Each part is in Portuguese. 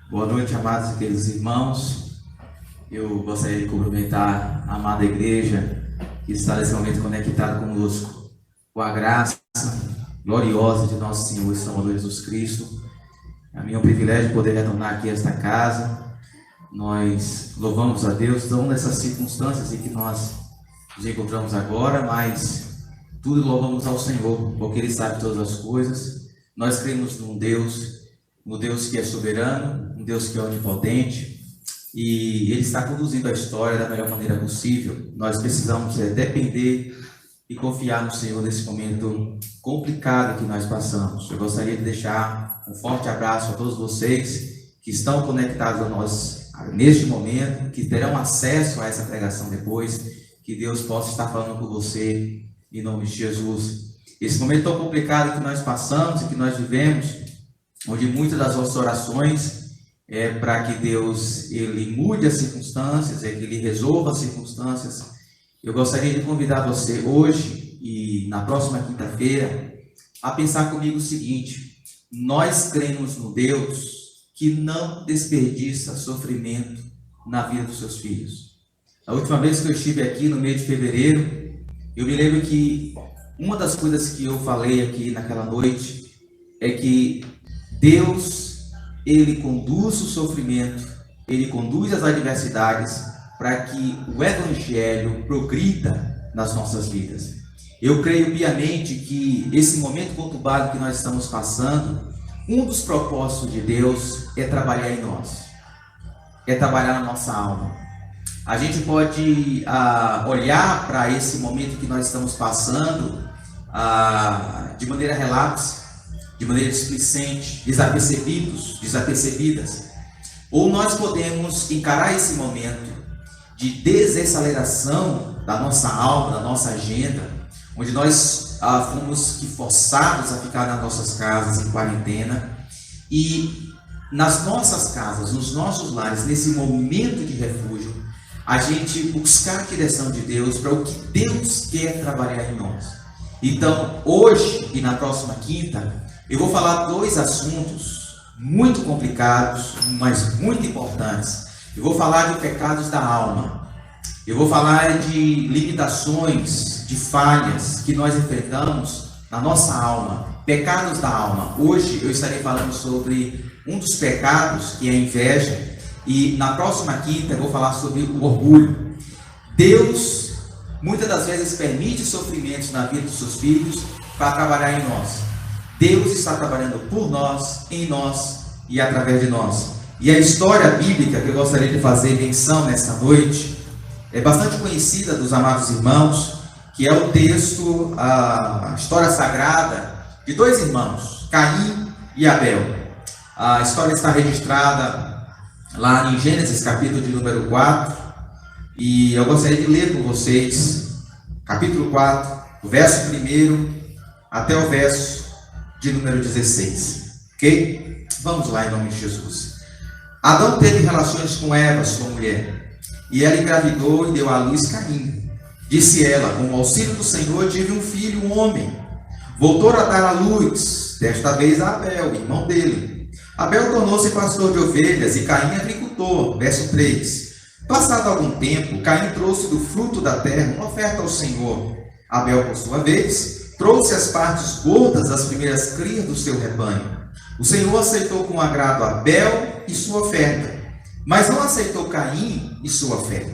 Boa noite, amados e queridos irmãos. Eu gostaria de cumprimentar a amada igreja que está nesse momento conectada conosco, com a graça gloriosa de nosso Senhor e Salvador Jesus Cristo. É um privilégio poder retornar aqui a esta casa. Nós louvamos a Deus, não nessas circunstâncias em que nós nos encontramos agora, mas tudo louvamos ao Senhor, porque Ele sabe todas as coisas. Nós cremos num Deus que é soberano, um Deus que é onipotente, e Ele está conduzindo a história da melhor maneira possível. Nós precisamos depender e confiar no Senhor nesse momento complicado que nós passamos. Eu gostaria de deixar um forte abraço a todos vocês que estão conectados a nós neste momento, que terão acesso a essa pregação depois, que Deus possa estar falando com você em nome de Jesus. Esse momento tão complicado que nós passamos e que nós vivemos, onde muitas das nossas orações é para que Deus ele mude as circunstâncias, que Ele resolva as circunstâncias. Eu gostaria de convidar você hoje e na próxima quinta-feira a pensar comigo o seguinte: nós cremos no Deus que não desperdiça sofrimento na vida dos seus filhos. A última vez que eu estive aqui no mês de fevereiro, eu me lembro que uma das coisas que eu falei aqui naquela noite é que Deus, Ele conduz o sofrimento, Ele conduz as adversidades para que o Evangelho progrida nas nossas vidas. Eu creio piamente que esse momento conturbado que nós estamos passando, um dos propósitos de Deus é trabalhar em nós, é trabalhar na nossa alma. A gente pode olhar para esse momento que nós estamos passando de maneira relapse, de maneira displicente, desapercebidas. Ou nós podemos encarar esse momento de desaceleração da nossa alma, da nossa agenda, onde nós fomos forçados a ficar nas nossas casas em quarentena, e nas nossas casas, nos nossos lares, nesse momento de refúgio, a gente buscar a direção de Deus para o que Deus quer trabalhar em nós. Então, hoje e na próxima quinta, eu vou falar dois assuntos muito complicados, mas muito importantes. Eu vou falar de pecados da alma. Eu vou falar de limitações, de falhas que nós enfrentamos na nossa alma. Pecados da alma. Hoje eu estarei falando sobre um dos pecados, que é a inveja. E na próxima quinta eu vou falar sobre o orgulho. Deus, muitas das vezes, permite sofrimentos na vida dos seus filhos para trabalhar em nós. Deus está trabalhando por nós, em nós e através de nós. E a história bíblica que eu gostaria de fazer menção nesta noite é bastante conhecida dos amados irmãos, que é o texto, a história sagrada de dois irmãos, Caim e Abel. A história está registrada lá em Gênesis, capítulo de número 4, e eu gostaria de ler com vocês, capítulo 4, o verso 1 até o verso de número 16, ok? Vamos lá em nome de Jesus. Adão teve relações com Eva, sua mulher, e ela engravidou e deu à luz Caim. Disse ela: com o auxílio do Senhor tive um filho, um homem. Voltou a dar à luz, desta vez a Abel, irmão dele. Abel tornou-se pastor de ovelhas e Caim agricultor. Verso 3. Passado algum tempo, Caim trouxe do fruto da terra uma oferta ao Senhor. Abel, por sua vez, trouxe as partes gordas das primeiras crias do seu rebanho. O Senhor aceitou com agrado Abel e sua oferta, mas não aceitou Caim e sua oferta.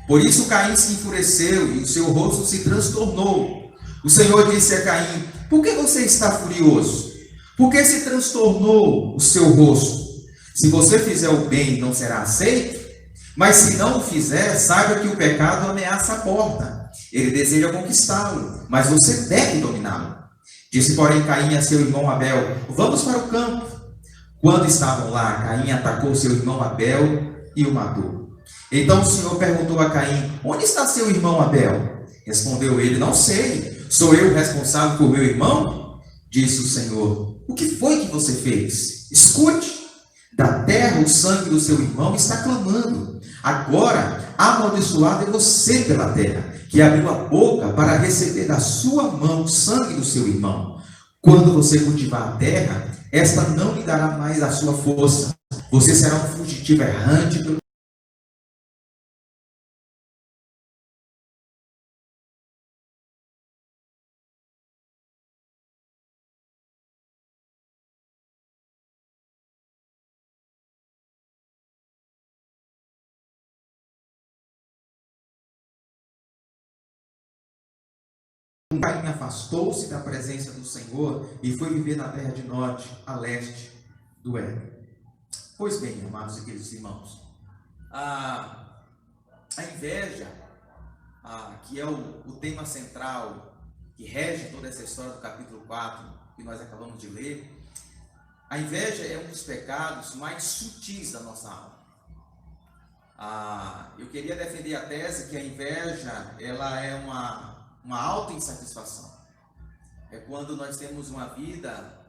Por isso Caim se enfureceu e o seu rosto se transtornou. O Senhor disse a Caim: por que você está furioso? Por que se transtornou o seu rosto? Se você fizer o bem, não será aceito? Mas se não o fizer, saiba que o pecado ameaça a porta. Ele deseja conquistá-lo, mas você deve dominá-lo. Disse, porém, Caim a seu irmão Abel: vamos para o campo. Quando estavam lá, Caim atacou seu irmão Abel e o matou. Então o Senhor perguntou a Caim: onde está seu irmão Abel? Respondeu ele: não sei. Sou eu responsável por meu irmão? Disse o Senhor: o que foi que você fez? Escute, da terra o sangue do seu irmão está clamando. Agora, amaldiçoado é você pela terra, que abriu a boca para receber da sua mão o sangue do seu irmão. Quando você cultivar a terra, esta não lhe dará mais a sua força. Você será um fugitivo errante pelo Caim afastou-se da presença do Senhor e foi viver na terra de norte, a leste do Éden. Pois bem, amados e queridos irmãos, a inveja, que é o tema central que rege toda essa história do capítulo 4 que nós acabamos de ler, a inveja é um dos pecados mais sutis da nossa alma. Eu queria defender a tese que a inveja ela é uma auto-insatisfação. É quando nós temos uma vida,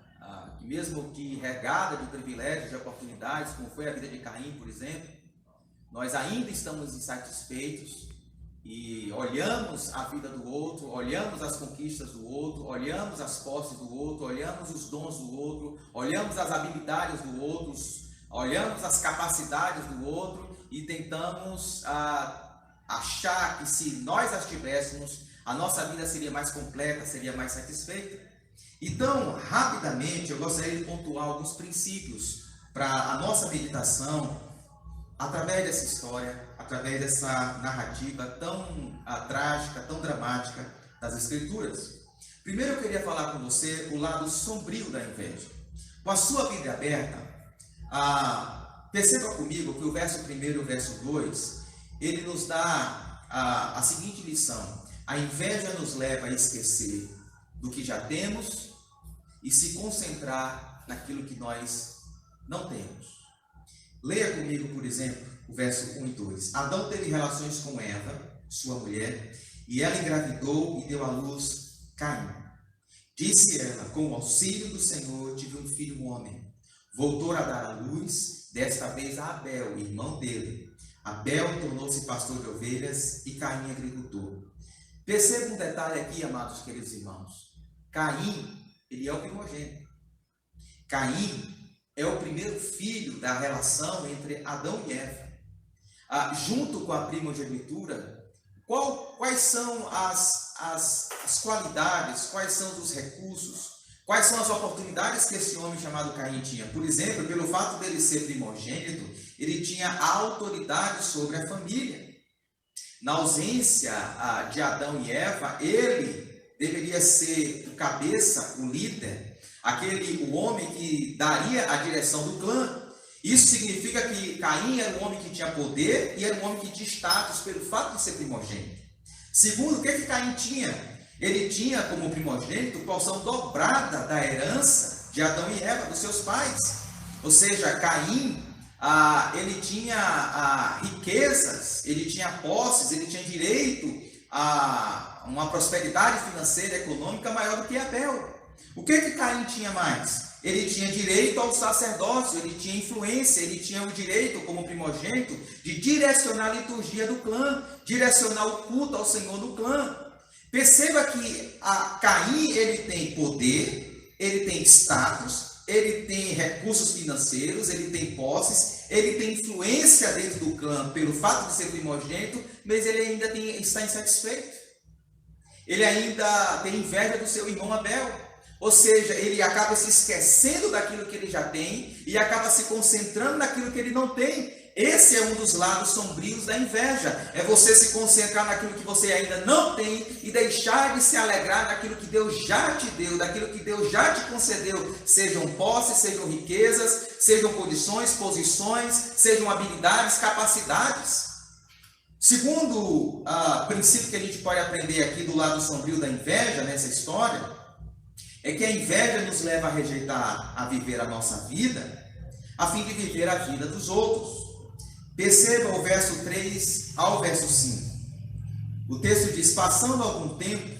mesmo que regada de privilégios, de oportunidades, como foi a vida de Caim, por exemplo, nós ainda estamos insatisfeitos e olhamos a vida do outro, olhamos as conquistas do outro, olhamos as posses do outro, olhamos os dons do outro, olhamos as habilidades do outro, olhamos as capacidades do outro e tentamos achar que se nós as tivéssemos, a nossa vida seria mais completa, seria mais satisfeita. Então, rapidamente, eu gostaria de pontuar alguns princípios para a nossa meditação, através dessa história, através dessa narrativa tão trágica, tão dramática das Escrituras. Primeiro eu queria falar com você o lado sombrio da inveja. Com a sua Bíblia aberta, perceba comigo que o verso 1 e o verso 2, ele nos dá a seguinte lição: a inveja nos leva a esquecer do que já temos e se concentrar naquilo que nós não temos. Leia comigo, por exemplo, o verso 1 e 2. Adão teve relações com Eva, sua mulher, e ela engravidou e deu à luz Caim. Disse ela: com o auxílio do Senhor tive um filho homem. Voltou a dar à luz, desta vez a Abel, irmão dele. Abel tornou-se pastor de ovelhas e Caim agricultor. Perceba um detalhe aqui, amados queridos irmãos. Caim, ele é o primogênito. Caim é o primeiro filho da relação entre Adão e Eva. Junto com a primogenitura, quais são as qualidades, quais são os recursos, quais são as oportunidades que esse homem chamado Caim tinha? Por exemplo, pelo fato dele ser primogênito, ele tinha autoridade sobre a família. Na ausência de Adão e Eva, ele deveria ser o cabeça, o líder, o homem que daria a direção do clã. Isso significa que Caim era um homem que tinha poder e era um homem que tinha status pelo fato de ser primogênito. Segundo, o que Caim tinha? Ele tinha como primogênito porção dobrada da herança de Adão e Eva, dos seus pais. Ou seja, Caim ele tinha riquezas, ele tinha posses, ele tinha direito a uma prosperidade financeira e econômica maior do que Abel. O que Caim tinha mais? Ele tinha direito ao sacerdócio, ele tinha influência, ele tinha o direito, como primogênito, de direcionar a liturgia do clã, direcionar o culto ao Senhor do clã. Perceba que Caim ele tem poder, ele tem status, ele tem recursos financeiros, ele tem posses, ele tem influência dentro do clã pelo fato de ser primogênito, mas ele ainda está insatisfeito. Ele ainda tem inveja do seu irmão Abel. Ou seja, ele acaba se esquecendo daquilo que ele já tem e acaba se concentrando naquilo que ele não tem. Esse é um dos lados sombrios da inveja. É você se concentrar naquilo que você ainda não tem e deixar de se alegrar naquilo que Deus já te deu, daquilo que Deus já te concedeu. Sejam posses, sejam riquezas, sejam condições, posições, sejam habilidades, capacidades. Segundo princípio que a gente pode aprender aqui do lado sombrio da inveja, nessa história, é que a inveja nos leva a rejeitar a viver a nossa vida, a fim de viver a vida dos outros. Perceba o verso 3 ao verso 5. O texto diz: passando algum tempo,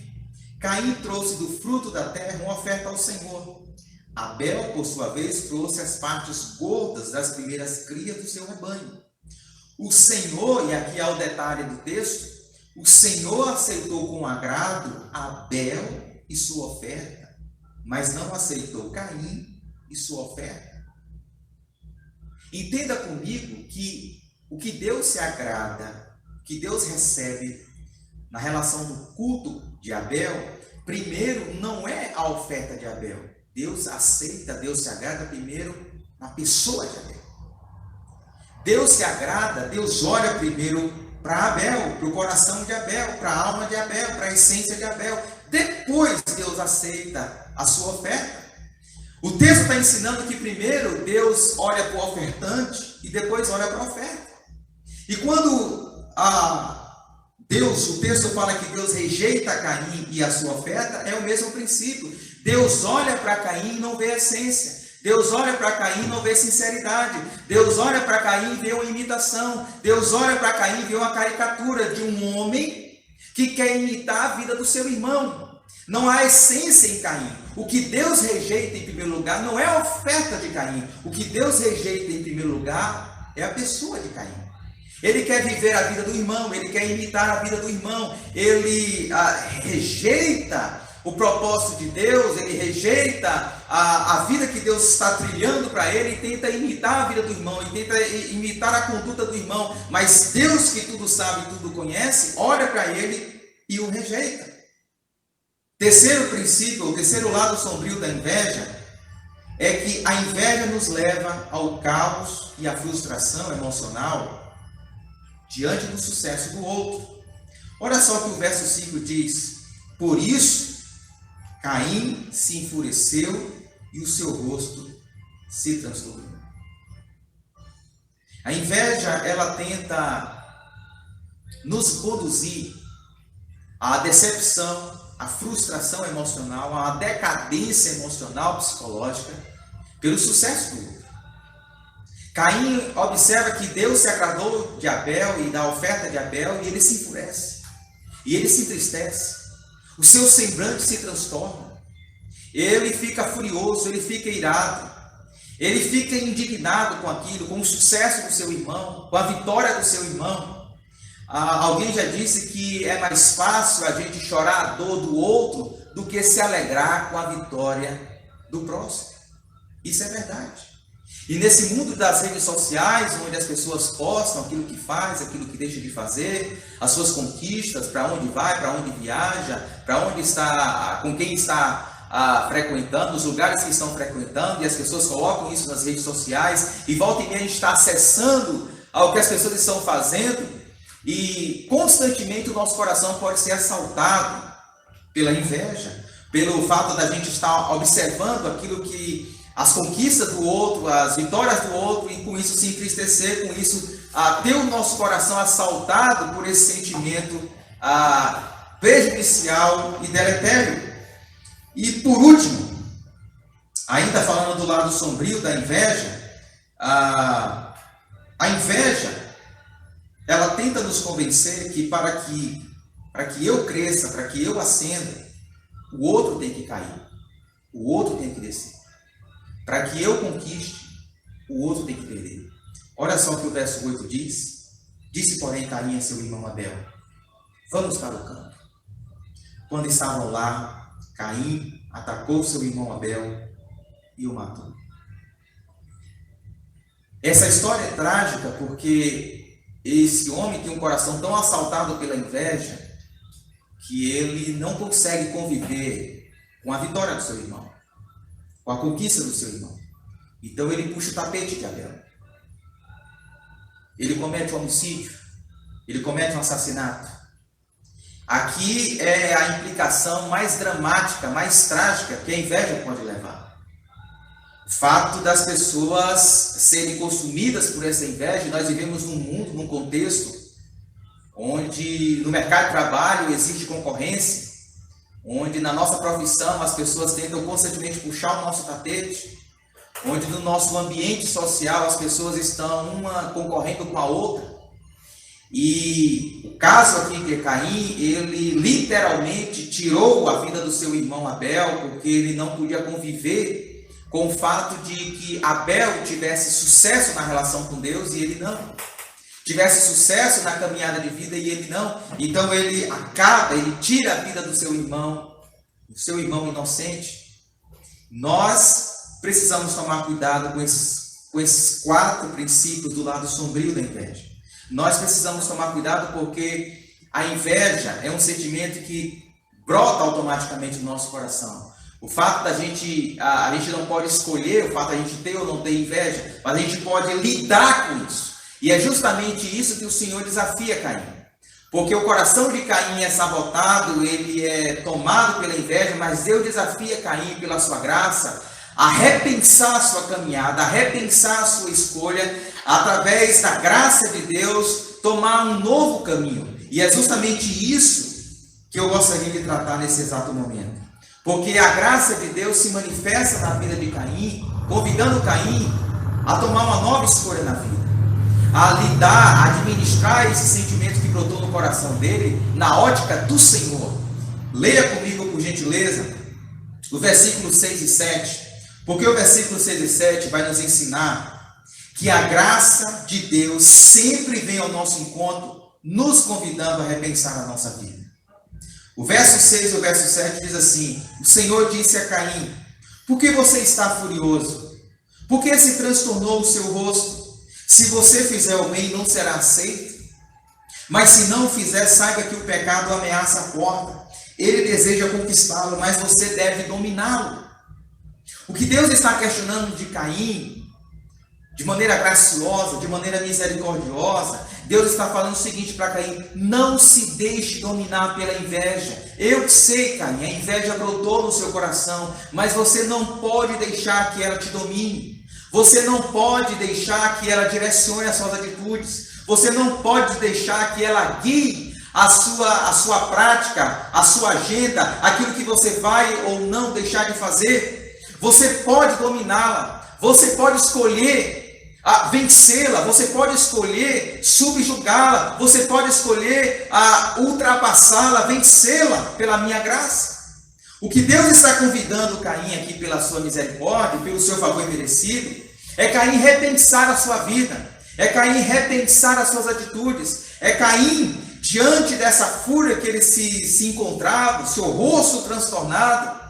Caim trouxe do fruto da terra uma oferta ao Senhor. Abel, por sua vez, trouxe as partes gordas das primeiras crias do seu rebanho. O Senhor, e aqui há o detalhe do texto, o Senhor aceitou com agrado Abel e sua oferta, mas não aceitou Caim e sua oferta. Entenda comigo que o que Deus se agrada, o que Deus recebe na relação do culto de Abel, primeiro não é a oferta de Abel. Deus aceita, Deus se agrada primeiro na pessoa de Abel. Deus se agrada, Deus olha primeiro para Abel, para o coração de Abel, para a alma de Abel, para a essência de Abel. Depois Deus aceita a sua oferta. O texto está ensinando que primeiro Deus olha para o ofertante e depois olha para a oferta. E quando o texto fala que Deus rejeita Caim e a sua oferta, é o mesmo princípio. Deus olha para Caim e não vê a essência. Deus olha para Caim e não vê sinceridade. Deus olha para Caim e vê uma imitação. Deus olha para Caim e vê uma caricatura de um homem que quer imitar a vida do seu irmão. Não há essência em Caim. O que Deus rejeita em primeiro lugar não é a oferta de Caim. O que Deus rejeita em primeiro lugar é a pessoa de Caim. Ele quer viver a vida do irmão, ele quer imitar a vida do irmão. Ele rejeita o propósito de Deus, ele rejeita a vida que Deus está trilhando para ele e tenta imitar a vida do irmão, e tenta imitar a conduta do irmão. Mas Deus, que tudo sabe e tudo conhece, olha para ele e o rejeita. Terceiro princípio, o terceiro lado sombrio da inveja, é que a inveja nos leva ao caos e à frustração emocional diante do sucesso do outro. Olha só que o verso 5 diz: por isso Caim se enfureceu e o seu rosto se transtornou. A inveja, ela tenta nos conduzir à decepção, à frustração emocional, à decadência emocional, psicológica, pelo sucesso do outro. Caim observa que Deus se agradou de Abel e da oferta de Abel, e ele se enfurece, e ele se entristece. O seu semblante se transtorna. Ele fica furioso, ele fica irado. Ele fica indignado com aquilo, com o sucesso do seu irmão, com a vitória do seu irmão. Alguém já disse que é mais fácil a gente chorar a dor do outro do que se alegrar com a vitória do próximo. Isso é verdade. E nesse mundo das redes sociais, onde as pessoas postam aquilo que faz, aquilo que deixa de fazer, as suas conquistas, para onde vai, para onde viaja, para onde está, com quem está frequentando, os lugares que estão frequentando, e as pessoas colocam isso nas redes sociais, e volta e meia a gente está acessando ao que as pessoas estão fazendo, e constantemente o nosso coração pode ser assaltado pela inveja, pelo fato da gente estar observando aquilo que as conquistas do outro, as vitórias do outro, e com isso se entristecer, com isso ter o nosso coração assaltado por esse sentimento prejudicial e deletério. E por último, ainda falando do lado sombrio da inveja, a inveja, ela tenta nos convencer que para que eu cresça, para que eu ascenda, o outro tem que cair, o outro tem que descer. Para que eu conquiste, o outro tem que perder. Olha só o que o verso 8 diz. Disse, porém, Caim a seu irmão Abel: vamos para o campo. Quando estavam lá, Caim atacou seu irmão Abel e o matou. Essa história é trágica porque esse homem tem um coração tão assaltado pela inveja que ele não consegue conviver com a vitória do seu irmão, com a conquista do seu irmão. Então ele puxa o tapete de Abel. Ele comete um homicídio. Ele comete um assassinato. Aqui é a implicação mais dramática, mais trágica que a inveja pode levar. O fato das pessoas serem consumidas por essa inveja. Nós vivemos num mundo, num contexto onde no mercado de trabalho existe concorrência, onde na nossa profissão as pessoas tentam constantemente puxar o nosso tapete, onde no nosso ambiente social as pessoas estão uma concorrendo com a outra. E o caso aqui de Caim, ele literalmente tirou a vida do seu irmão Abel, porque ele não podia conviver com o fato de que Abel tivesse sucesso na relação com Deus e ele não. Tivesse sucesso na caminhada de vida e ele não. Então ele tira a vida do seu irmão inocente. Nós precisamos tomar cuidado com esses 4 princípios do lado sombrio da inveja. Nós precisamos tomar cuidado porque a inveja é um sentimento que brota automaticamente no nosso coração. O fato da gente, a gente não pode escolher o fato da gente ter ou não ter inveja, mas a gente pode lidar com isso. E é justamente isso que o Senhor desafia Caim. Porque o coração de Caim é sabotado, ele é tomado pela inveja, mas Deus desafia Caim pela sua graça a repensar a sua caminhada, a repensar a sua escolha, através da graça de Deus, tomar um novo caminho. E é justamente isso que eu gostaria de tratar nesse exato momento. Porque a graça de Deus se manifesta na vida de Caim, convidando Caim a tomar uma nova escolha na vida, a lidar, a administrar esse sentimento que brotou no coração dele, na ótica do Senhor. Leia comigo, por gentileza, o versículo 6 e 7, porque o versículo 6 e 7 vai nos ensinar que a graça de Deus sempre vem ao nosso encontro, nos convidando a repensar a nossa vida. O verso 6 e o verso 7 diz assim: o Senhor disse a Caim: por que você está furioso? Por que se transtornou o seu rosto? Se você fizer o bem, não será aceito. Mas se não fizer, saiba que o pecado ameaça a porta. Ele deseja conquistá-lo, mas você deve dominá-lo. O que Deus está questionando de Caim, de maneira graciosa, de maneira misericordiosa, Deus está falando o seguinte para Caim: não se deixe dominar pela inveja. Eu sei, Caim, a inveja brotou no seu coração, mas você não pode deixar que ela te domine. Você não pode deixar que ela direcione as suas atitudes. Você não pode deixar que ela guie a sua prática, a sua agenda, aquilo que você vai ou não deixar de fazer. Você pode dominá-la. Você pode escolher vencê-la, você pode escolher subjugá-la, você pode escolher ultrapassá-la, vencê-la pela minha graça. O que Deus está convidando Caim aqui pela sua misericórdia, pelo seu favor merecido, é Caim repensar a sua vida, é Caim repensar as suas atitudes, é Caim, diante dessa fúria que ele se encontrava, seu rosto transtornado,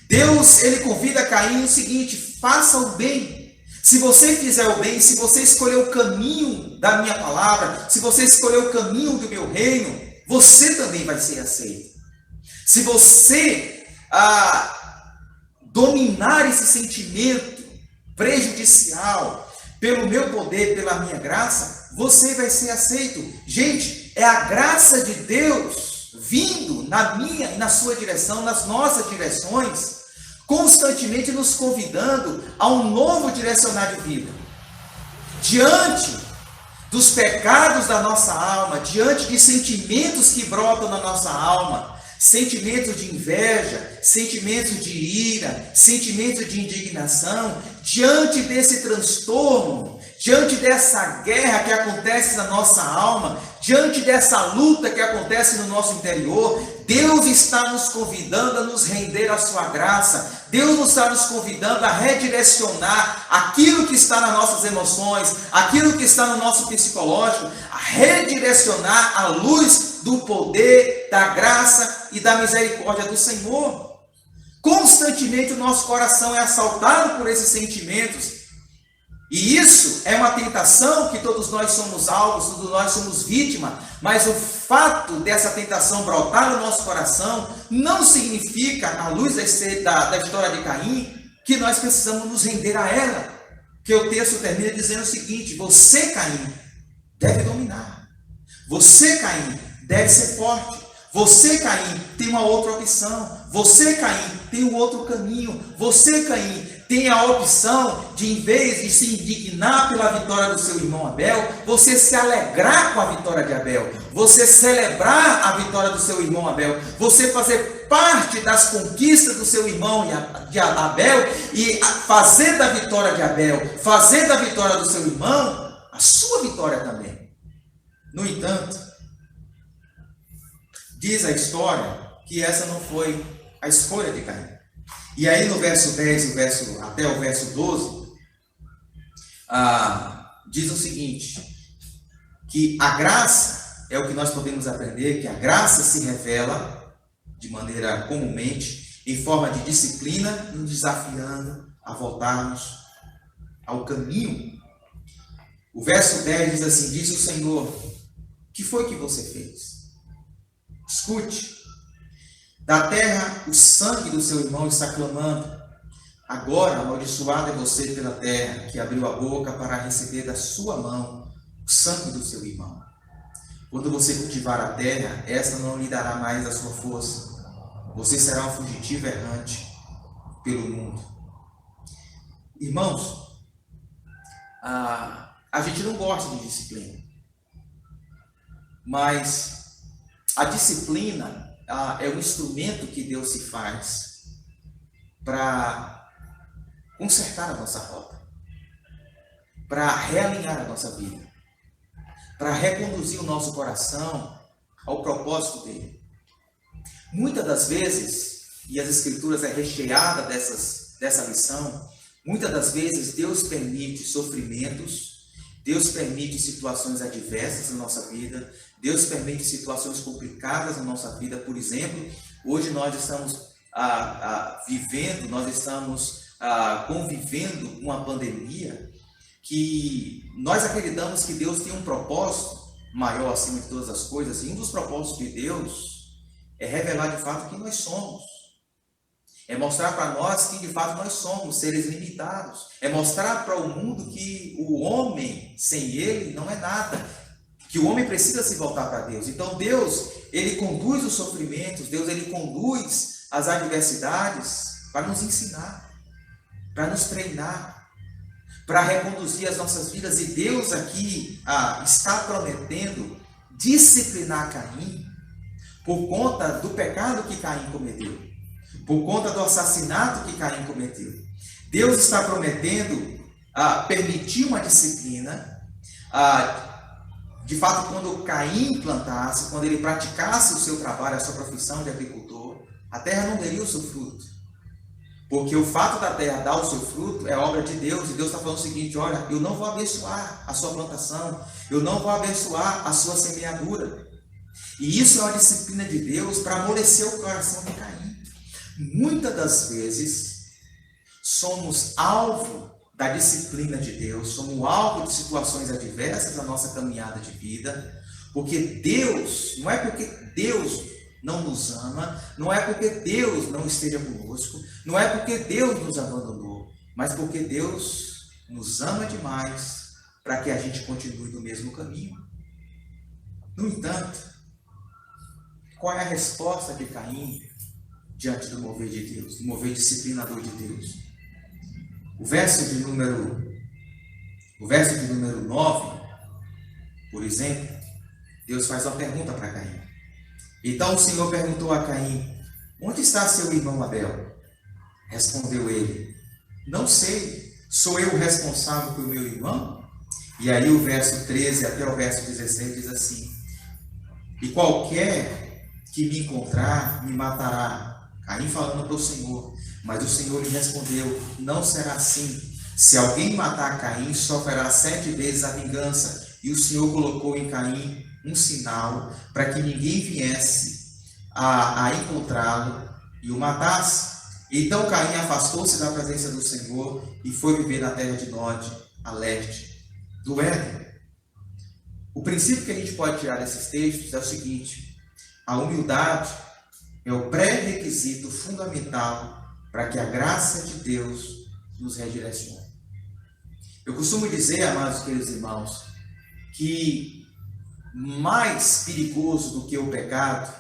Deus, ele convida Caim o seguinte: faça o bem. Se você fizer o bem, se você escolher o caminho da minha palavra, se você escolher o caminho do meu reino, você também vai ser aceito. Se você dominar esse sentimento prejudicial pelo meu poder, pela minha graça, você vai ser aceito. Gente, é a graça de Deus vindo na minha e na sua direção, nas nossas direções, constantemente nos convidando a um novo direcionar de vida. Diante dos pecados da nossa alma, diante de sentimentos que brotam na nossa alma, sentimentos de inveja, sentimentos de ira, sentimentos de indignação, diante desse transtorno, diante dessa guerra que acontece na nossa alma, diante dessa luta que acontece no nosso interior, Deus está nos convidando a nos render à sua graça. Deus está nos convidando a redirecionar aquilo que está nas nossas emoções, aquilo que está no nosso psicológico, a redirecionar a luz do poder, da graça e da misericórdia do Senhor. Constantemente o nosso coração é assaltado por esses sentimentos. E isso é uma tentação que todos nós somos alvos, todos nós somos vítimas, mas o fato dessa tentação brotar no nosso coração não significa, à luz da história de Caim, que nós precisamos nos render a ela. Que o texto termina dizendo o seguinte: você, Caim, deve dominar. Você, Caim, deve ser forte. Você, Caim, tem uma outra opção. Você, Caim, tem um outro caminho. Você, Caim, tem a opção de, em vez de se indignar pela vitória do seu irmão Abel, você se alegrar com a vitória de Abel, você celebrar a vitória do seu irmão Abel, você fazer parte das conquistas do seu irmão de Abel e fazer da vitória de Abel, fazer da vitória do seu irmão a sua vitória também. No entanto, diz a história que essa não foi a escolha de Caim. E aí no verso 10 até o verso 12, diz o seguinte, que a graça, é o que nós podemos aprender, que a graça se revela de maneira comumente, em forma de disciplina, nos desafiando a voltarmos ao caminho. O verso 10 diz assim: disse o Senhor, o que foi que você fez? Escute, da terra o sangue do seu irmão está clamando. Agora amaldiçoado é você pela terra, que abriu a boca para receber da sua mão o sangue do seu irmão. Quando você cultivar a terra, esta não lhe dará mais a sua força. Você será um fugitivo errante pelo mundo. Irmãos, a gente não gosta de disciplina, mas a disciplina é um instrumento que Deus se faz para consertar a nossa rota, para realinhar a nossa vida, para reconduzir o nosso coração ao propósito dele. Muitas das vezes, e as Escrituras é recheada dessa lição, muitas das vezes Deus permite sofrimentos, Deus permite situações adversas na nossa vida, Deus permite situações complicadas na nossa vida. Por exemplo, hoje nós estamos convivendo com uma pandemia que nós acreditamos que Deus tem um propósito maior acima de todas as coisas, e um dos propósitos de Deus é revelar de fato quem nós somos, é mostrar para nós que de fato nós somos seres limitados, é mostrar para o mundo que o homem sem ele não é nada, que o homem precisa se voltar para Deus. Então Deus, ele conduz os sofrimentos, Deus, ele conduz as adversidades para nos ensinar, para nos treinar, para reconduzir as nossas vidas. E Deus aqui está prometendo disciplinar Caim por conta do pecado que Caim cometeu, por conta do assassinato que Caim cometeu. Deus está prometendo permitir uma disciplina, de fato, quando Caim plantasse, quando ele praticasse o seu trabalho, a sua profissão de agricultor, a terra não daria o seu fruto. Porque o fato da terra dar o seu fruto é obra de Deus, e Deus está falando o seguinte: olha, eu não vou abençoar a sua plantação, eu não vou abençoar a sua semeadura. E isso é uma disciplina de Deus para amolecer o coração de Caim. Muitas das vezes somos alvo da disciplina de Deus, somos alvo de situações adversas na nossa caminhada de vida, porque Deus, não é porque Deus não nos ama, não é porque Deus não esteja conosco, não é porque Deus nos abandonou, mas porque Deus nos ama demais para que a gente continue no mesmo caminho. No entanto, qual é a resposta de Caim diante do mover de Deus, do mover disciplinador de Deus? O verso de número 9, por exemplo, Deus faz uma pergunta para Caim. Então o Senhor perguntou a Caim: onde está seu irmão Abel? Respondeu ele: não sei, sou eu o responsável pelo meu irmão? E aí o verso 13 até o verso 16 diz assim: e qualquer que me encontrar me matará. Caim falando para o Senhor, mas o Senhor lhe respondeu: não será assim. Se alguém matar Caim, sofrerá 7 vezes a vingança. E o Senhor colocou em Caim um sinal para que ninguém viesse a encontrá-lo e o matasse. Então Caim afastou-se da presença do Senhor e foi viver na terra de Nod, a leste do Éden. O princípio que a gente pode tirar desses textos é o seguinte: a humildade é o pré-requisito fundamental para que a graça de Deus nos redirecione. Eu costumo dizer, amados queridos irmãos, que mais perigoso do que o pecado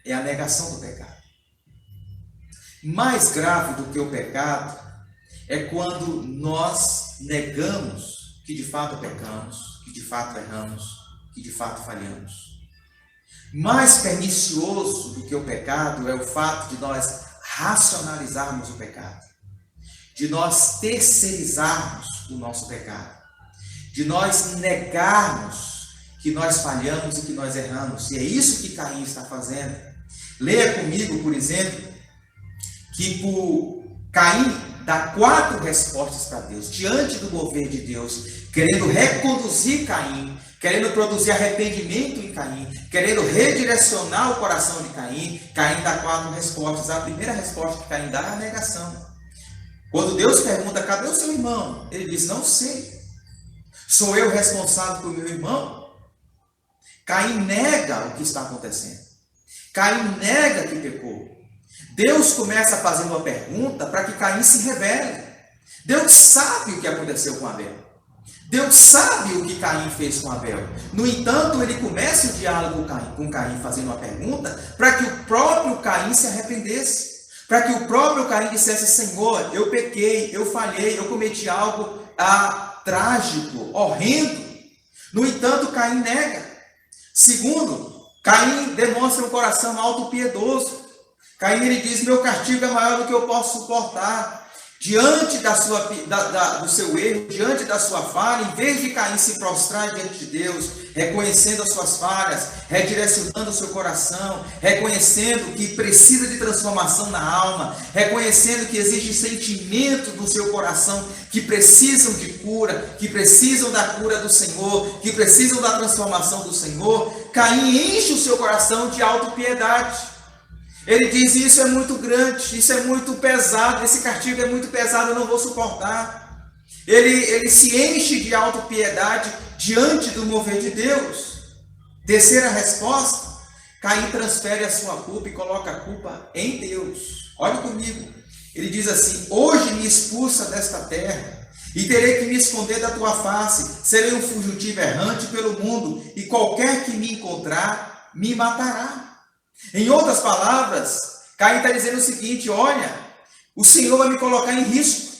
é a negação do pecado. Mais grave do que o pecado é quando nós negamos que de fato pecamos, que de fato erramos, que de fato falhamos. Mais pernicioso do que o pecado é o fato de nós racionalizarmos o pecado, de nós terceirizarmos o nosso pecado, de nós negarmos que nós falhamos e que nós erramos. E é isso que Caim está fazendo. Leia comigo, por exemplo, que Caim dá 4 respostas para Deus, diante do mover de Deus, querendo reconduzir Caim, querendo produzir arrependimento em Caim, querendo redirecionar o coração de Caim. Caim dá 4 respostas. A primeira resposta que Caim dá é a negação. Quando Deus pergunta, cadê o seu irmão? Ele diz, não sei. Sou eu responsável por meu irmão? Caim nega o que está acontecendo. Caim nega que pecou. Deus começa fazendo uma pergunta para que Caim se revele. Deus sabe o que aconteceu com Abel. Deus sabe o que Caim fez com Abel. No entanto, ele começa o diálogo com Caim fazendo uma pergunta para que o próprio Caim se arrependesse. Para que o próprio Caim dissesse, Senhor, eu pequei, eu falhei, eu cometi algo trágico, horrendo. No entanto, Caim nega. Segundo, Caim demonstra um coração autopiedoso. Caim ele diz, meu castigo é maior do que eu posso suportar. Diante do seu erro, diante da sua falha, em vez de Caim se prostrar diante de Deus, reconhecendo as suas falhas, redirecionando o seu coração, reconhecendo que precisa de transformação na alma, reconhecendo que existe sentimento no seu coração que precisam de cura, que precisam da cura do Senhor, que precisam da transformação do Senhor, Caim enche o seu coração de autopiedade. Ele diz, isso é muito grande, isso é muito pesado, esse castigo é muito pesado, eu não vou suportar. Ele se enche de autopiedade diante do mover de Deus. Terceira resposta, Caim transfere a sua culpa e coloca a culpa em Deus. Olha comigo, ele diz assim, hoje me expulsa desta terra e terei que me esconder da tua face, serei um fugitivo errante pelo mundo e qualquer que me encontrar me matará. Em outras palavras, Caim está dizendo o seguinte, olha, o Senhor vai me colocar em risco.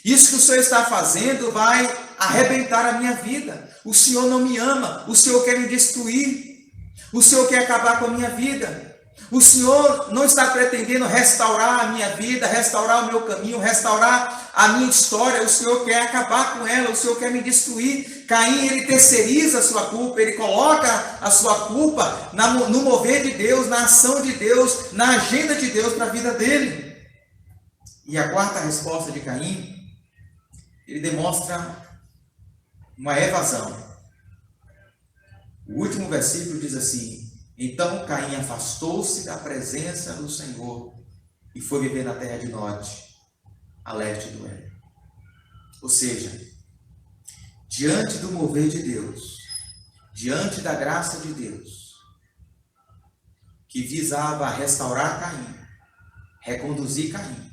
Isso que o Senhor está fazendo vai arrebentar a minha vida. O Senhor não me ama, o Senhor quer me destruir. O Senhor quer acabar com a minha vida. O Senhor não está pretendendo restaurar a minha vida, restaurar o meu caminho, restaurar a minha história. O Senhor quer acabar com ela, o Senhor quer me destruir. Caim, ele terceiriza a sua culpa, ele coloca a sua culpa no mover de Deus, na ação de Deus, na agenda de Deus para a vida dele. E a quarta resposta de Caim, ele demonstra uma evasão. O último versículo diz assim, então Caim afastou-se da presença do Senhor e foi viver na terra de Nod, a leste do Éden. Ou seja, diante do mover de Deus, diante da graça de Deus, que visava restaurar Caim, reconduzir Caim,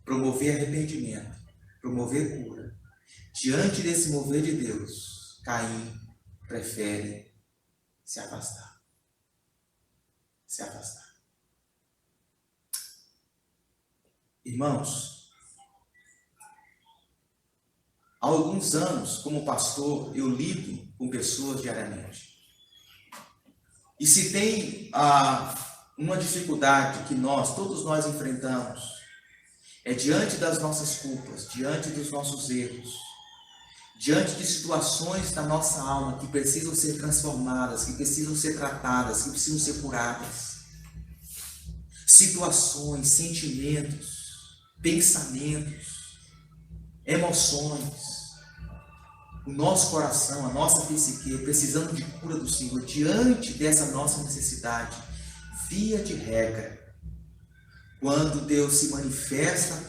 promover arrependimento, promover cura, diante desse mover de Deus, Caim prefere se afastar. Se afastar. Irmãos, há alguns anos, como pastor, eu lido com pessoas diariamente. E se tem uma dificuldade que todos nós enfrentamos, é diante das nossas culpas, diante dos nossos erros, diante de situações da nossa alma que precisam ser transformadas, que precisam ser tratadas, que precisam ser curadas. Situações, sentimentos, pensamentos, emoções. O nosso coração, a nossa psique, precisando de cura do Senhor, diante dessa nossa necessidade, via de regra, quando Deus se manifesta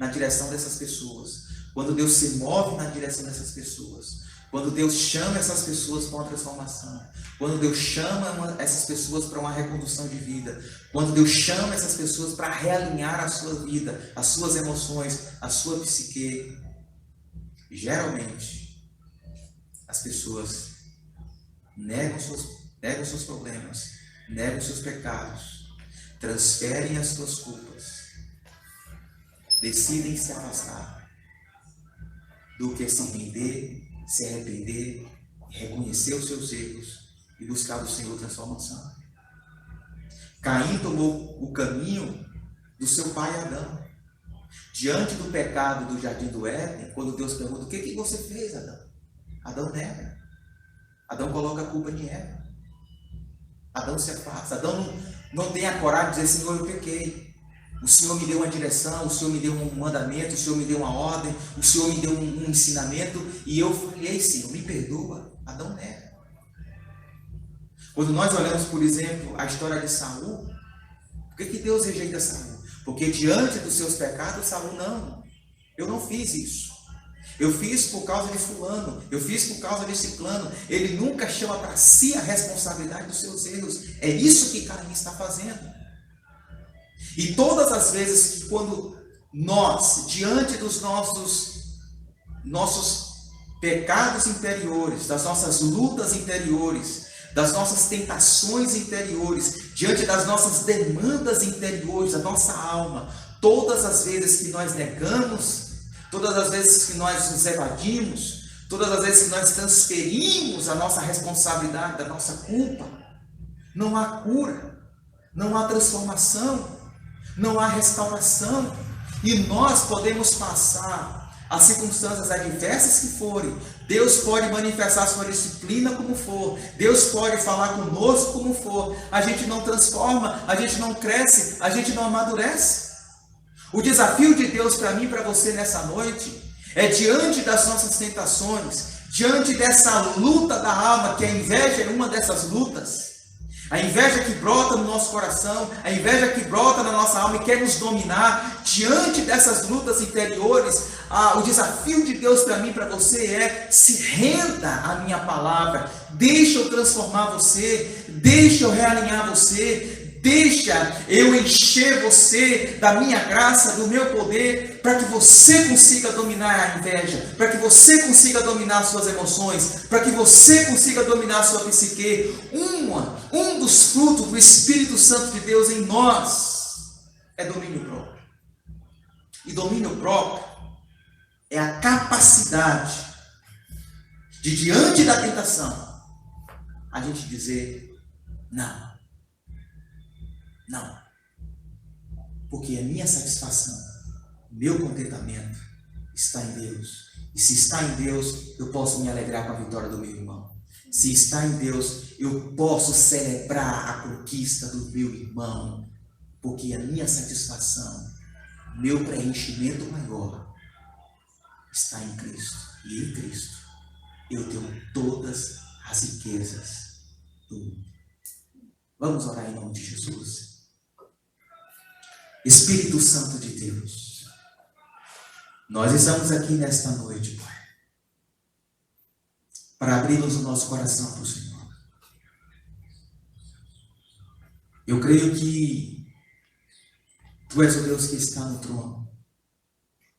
na direção dessas pessoas, quando Deus se move na direção dessas pessoas, quando Deus chama essas pessoas para uma transformação, quando Deus chama essas pessoas para uma recondução de vida, quando Deus chama essas pessoas para realinhar a sua vida, as suas emoções, a sua psique, geralmente as pessoas negam seus problemas, negam seus pecados, transferem as suas culpas, decidem se afastar do que se render, se arrepender, reconhecer os seus erros e buscar do Senhor transformação. Caim tomou o caminho do seu pai Adão. Diante do pecado do jardim do Éden, quando Deus pergunta, o que você fez, Adão? Adão nega. Adão coloca a culpa em Eva. Adão se afasta. Adão não tem a coragem de dizer, Senhor, eu pequei. O Senhor me deu uma direção, o Senhor me deu um mandamento, o Senhor me deu uma ordem, o Senhor me deu um ensinamento e eu falei, Senhor, me perdoa. Adão nega. Quando nós olhamos, por exemplo, a história de Saul, por que Deus rejeita Saul? Porque diante dos seus pecados, Saul, não, eu não fiz isso. Eu fiz por causa de fulano, eu fiz por causa de ciclano. Ele nunca chama para si a responsabilidade dos seus erros. É isso que Caim está fazendo. E todas as vezes que quando nós, diante dos nossos pecados interiores, das nossas lutas interiores, das nossas tentações interiores, diante das nossas demandas interiores, da nossa alma, todas as vezes que nós negamos, todas as vezes que nós nos evadimos, todas as vezes que nós transferimos a nossa responsabilidade, da nossa culpa, não há cura, não há transformação, não há restauração. E nós podemos passar as circunstâncias adversas que forem. Deus pode manifestar sua disciplina como for. Deus pode falar conosco como for. A gente não transforma, a gente não cresce, a gente não amadurece. O desafio de Deus para mim e para você nessa noite é, diante das nossas tentações, diante dessa luta da alma, que a inveja é uma dessas lutas, a inveja que brota no nosso coração, a inveja que brota na nossa alma e quer nos dominar, diante dessas lutas interiores, o desafio de Deus para mim e para você é: se renda à minha palavra, deixa eu transformar você, deixa eu realinhar você, deixa eu encher você da minha graça, do meu poder, para que você consiga dominar a inveja, para que você consiga dominar suas emoções, para que você consiga dominar sua psique. Um dos frutos do Espírito Santo de Deus em nós é domínio próprio. E domínio próprio é a capacidade de, diante da tentação, a gente dizer não. Não, porque a minha satisfação, meu contentamento está em Deus. E se está em Deus, eu posso me alegrar com a vitória do meu irmão. Se está em Deus, eu posso celebrar a conquista do meu irmão, porque a minha satisfação, meu preenchimento maior está em Cristo. E em Cristo eu tenho todas as riquezas do mundo. Vamos orar em nome de Jesus. Espírito Santo de Deus, nós estamos aqui nesta noite, Pai, para abrirmos o nosso coração para o Senhor. Eu creio que Tu és o Deus que está no trono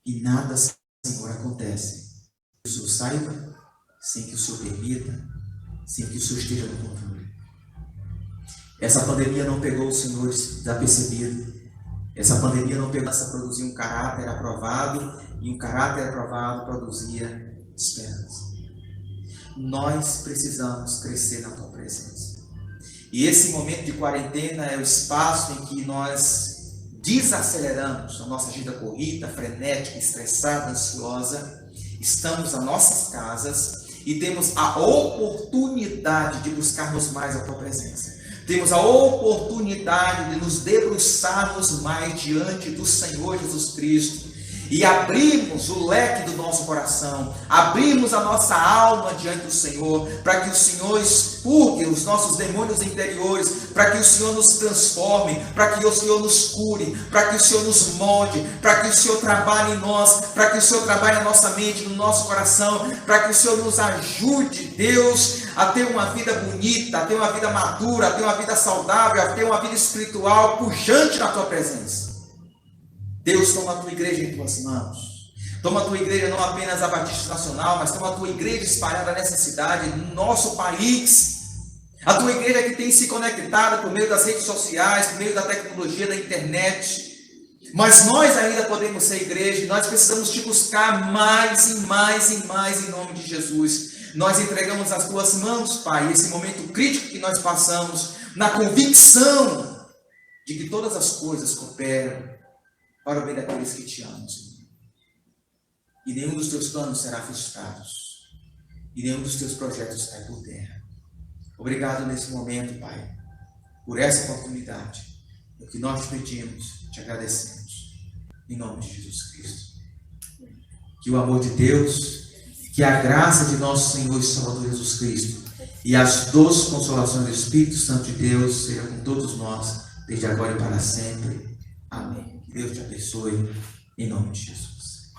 e nada, Senhor, acontece que o Senhor saiba, sem que o Senhor permita, sem que o Senhor esteja no controle. Essa pandemia não pegou o Senhor desapercebido. Essa pandemia não pegou a produzir um caráter aprovado, e um caráter aprovado produzia esperança. Nós precisamos crescer na Tua presença. E esse momento de quarentena é o espaço em que nós desaceleramos a nossa agenda corrida, frenética, estressada, ansiosa. Estamos nas nossas casas e temos a oportunidade de buscarmos mais a Tua presença. Temos a oportunidade de nos debruçarmos mais diante do Senhor Jesus Cristo e abrirmos o leque do nosso coração, abrirmos a nossa alma diante do Senhor, para que o Senhor expurgue os nossos demônios interiores, para que o Senhor nos transforme, para que o Senhor nos cure, para que o Senhor nos molde, para que o Senhor trabalhe em nós, para que o Senhor trabalhe na nossa mente, no nosso coração, para que o Senhor nos ajude, Deus, a ter uma vida bonita, a ter uma vida madura, a ter uma vida saudável, a ter uma vida espiritual pujante na Tua presença. Deus, toma a Tua igreja em Tuas mãos. Toma a Tua igreja não apenas a Batista Nacional, mas toma a Tua igreja espalhada nessa cidade, no nosso país. A Tua igreja que tem se conectado por meio das redes sociais, por meio da tecnologia, da internet. Mas nós ainda podemos ser igreja e nós precisamos Te buscar mais e mais e mais em nome de Jesus. Nós entregamos as Tuas mãos, Pai, esse momento crítico que nós passamos, na convicção de que todas as coisas cooperam para o bem daqueles que Te amam, Senhor. E nenhum dos Teus planos será frustrado. E nenhum dos Teus projetos cai por terra. Obrigado nesse momento, Pai, por essa oportunidade. O que nós Te pedimos, Te agradecemos. Em nome de Jesus Cristo. Que o amor de Deus, que a graça de nosso Senhor e Salvador Jesus Cristo e as doces consolações do Espírito Santo de Deus seja com todos nós, desde agora e para sempre. Amém. Deus te abençoe, em nome de Jesus.